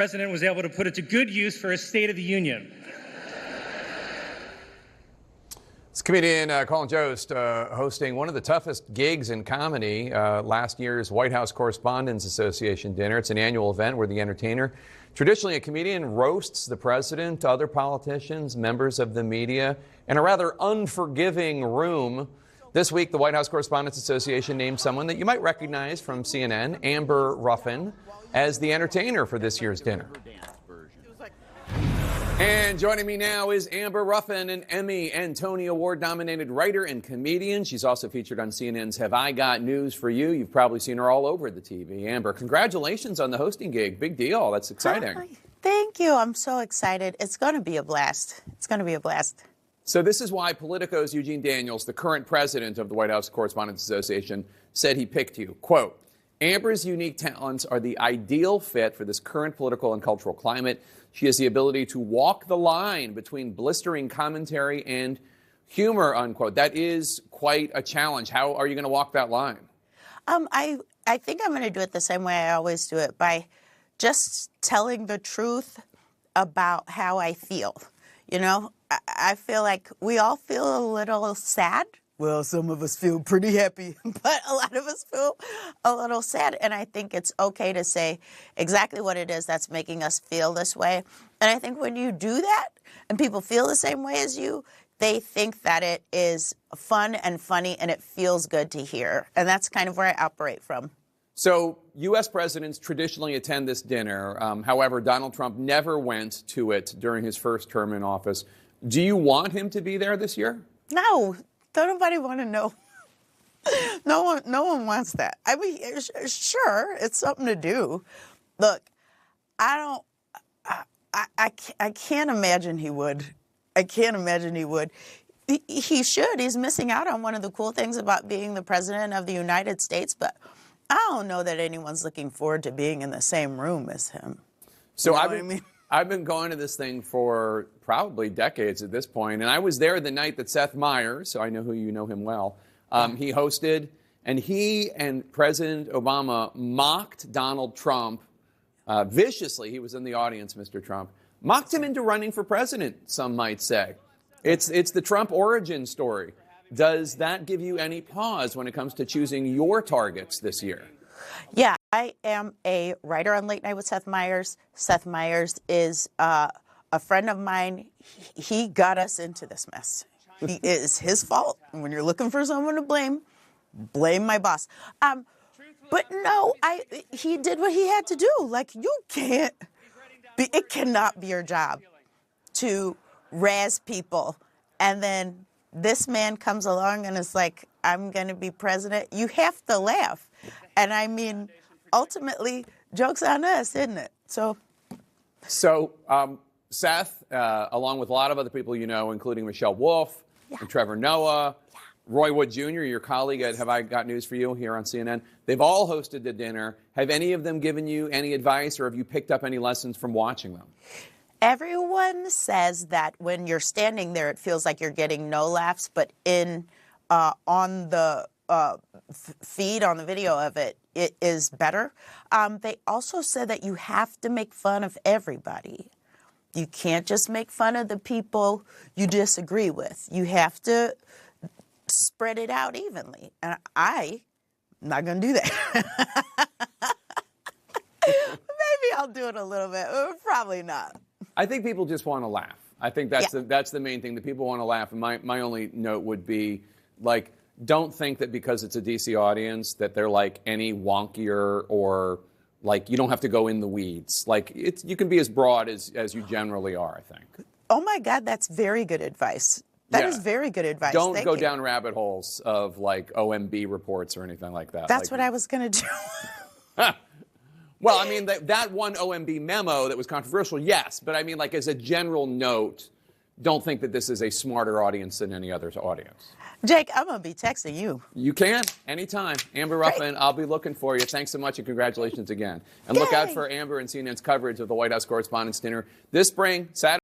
president was able to put it to good use for his State of the Union. It's comedian Colin Jost hosting one of the toughest gigs in comedy, last year's White House Correspondents Association dinner. It's an annual event where the entertainer, traditionally a comedian, roasts the president, other politicians, members of the media, in a rather unforgiving room. This week, the White House Correspondents Association named someone that you might recognize from CNN, Amber Ruffin, as the entertainer for this year's dinner. And joining me now is Amber Ruffin, an Emmy and Tony Award-nominated writer and comedian. She's also featured on CNN's Have I Got News for You? You've probably seen her all over the TV. Amber, congratulations on the hosting gig. Big deal. That's exciting. Hi. Thank you. I'm so excited. It's going to be a blast. It's going to be a blast. So this is why Politico's Eugene Daniels, the current president of the White House Correspondents Association, said he picked you. Quote, Amber's unique talents are the ideal fit for this current political and cultural climate. She has the ability to walk the line between blistering commentary and humor, unquote. That is quite a challenge. How are you going to walk that line? I think I'm going to do it the same way I always do it, by just telling the truth about how I feel. You know, I feel like we all feel a little sad. Well, some of us feel pretty happy, but a lot of us feel a little sad. And I think it's okay to say exactly what it is that's making us feel this way. And I think when you do that and people feel the same way as you, they think that it is fun and funny and it feels good to hear. And that's kind of where I operate from. So U.S. presidents traditionally attend this dinner. However, Donald Trump never went to it during his first term in office. Do you want him to be there this year? No. Don't nobody want to know. No one wants that. I mean, sure, it's something to do. Look, I can't imagine he would. I can't imagine he would. He should. He's missing out on one of the cool things about being the president of the United States, but I don't know that anyone's looking forward to being in the same room as him. So you know what I mean? I've been going to this thing for probably decades at this point, and I was there the night that Seth Meyers, so I know you know him well, he hosted, and he and President Obama mocked Donald Trump viciously. He was in the audience, Mr. Trump. Mocked him into running for president, some might say. It's the Trump origin story. Does that give you any pause when it comes to choosing your targets this year? Yeah, I am a writer on Late Night with Seth Meyers. Seth Meyers is a friend of mine. He got us into this mess. It's his fault. When you're looking for someone to blame my boss. But no, he did what he had to do. Like, it cannot be your job to razz people. And then this man comes along and is like, I'm going to be president. You have to laugh. And I mean, ultimately, joke's on us, isn't it? So, Seth, along with a lot of other people you know, including Michelle Wolf and Trevor Noah, Roy Wood Jr., your colleague at Have I Got News for You here on CNN, they've all hosted the dinner. Have any of them given you any advice, or have you picked up any lessons from watching them? Everyone says that when you're standing there, it feels like you're getting no laughs, but on the feed, on the video of it, it is better. They also said that you have to make fun of everybody. You can't just make fun of the people you disagree with. You have to spread it out evenly. And I'm not going to do that. Maybe I'll do it a little bit, but probably not. I think people just want to laugh. I think that's the main thing, that people want to laugh. And my only note would be, like, don't think that because it's a DC audience that they're like any wonkier, or like you don't have to go in the weeds. Like, you can be as broad as you generally are, I think. Oh my God, that's very good advice. That is very good advice. Don't go down rabbit holes of like OMB reports or anything like that. That's what I was going to do. Well, I mean, that one OMB memo that was controversial, yes. But I mean, like, as a general note, don't think that this is a smarter audience than any other audience. Jake, I'm going to be texting you. You can, anytime. Amber Ruffin, I'll be looking for you. Thanks so much, and congratulations again. And look out for Amber and CNN's coverage of the White House Correspondents' Dinner this spring, Saturday.